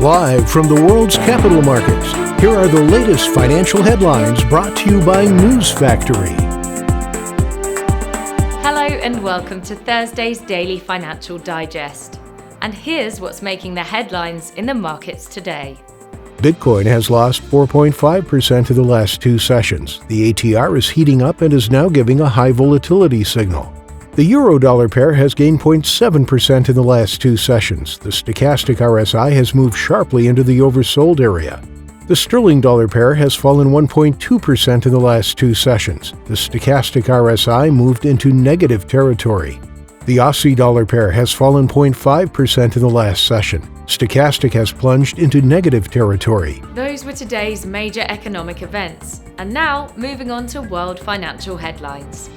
Live from the world's capital markets, here are the latest financial headlines brought to you by News Factory. Hello and welcome to Thursday's Daily Financial Digest. And here's what's making the headlines in the markets today. Bitcoin has lost 4.5% in the last two sessions. The ATR is heating up and is now giving a high volatility signal. The euro-dollar pair has gained 0.7% in the last two sessions. The stochastic RSI has moved sharply into the oversold area. The sterling-dollar pair has fallen 1.2% in the last two sessions. The stochastic RSI moved into negative territory. The Aussie-dollar pair has fallen 0.5% in the last session. Stochastic has plunged into negative territory. Those were today's major economic events. And now, moving on to world financial headlines.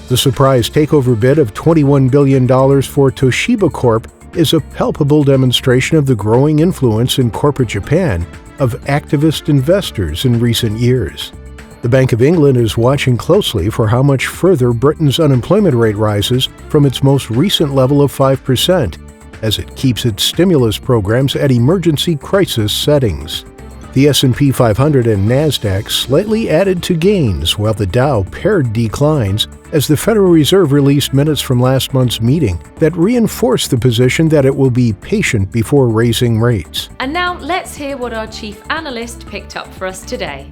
The surprise takeover bid of $21 billion for Toshiba Corp is a palpable demonstration of the growing influence in corporate Japan of activist investors in recent years. The Bank of England is watching closely for how much further Britain's unemployment rate rises from its most recent level of 5%, as it keeps its stimulus programs at emergency crisis settings. The S&P 500 and Nasdaq slightly added to gains, while the Dow pared declines as the Federal Reserve released minutes from last month's meeting that reinforced the position that it will be patient before raising rates. And now let's hear what our chief analyst picked up for us today.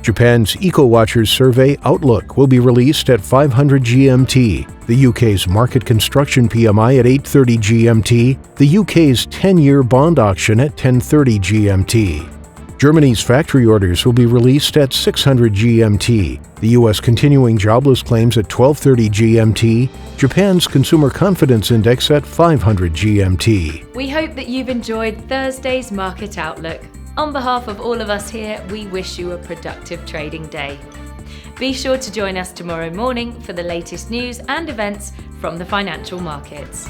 Japan's EcoWatchers survey outlook will be released at 500 GMT, the UK's market construction PMI at 8:30 GMT, the UK's 10-year bond auction at 10:30 GMT. Germany's factory orders will be released at 600 GMT, the U.S. continuing jobless claims at 12:30 GMT, Japan's consumer confidence index at 500 GMT. We hope that you've enjoyed Thursday's market outlook. On behalf of all of us here, we wish you a productive trading day. Be sure to join us tomorrow morning for the latest news and events from the financial markets.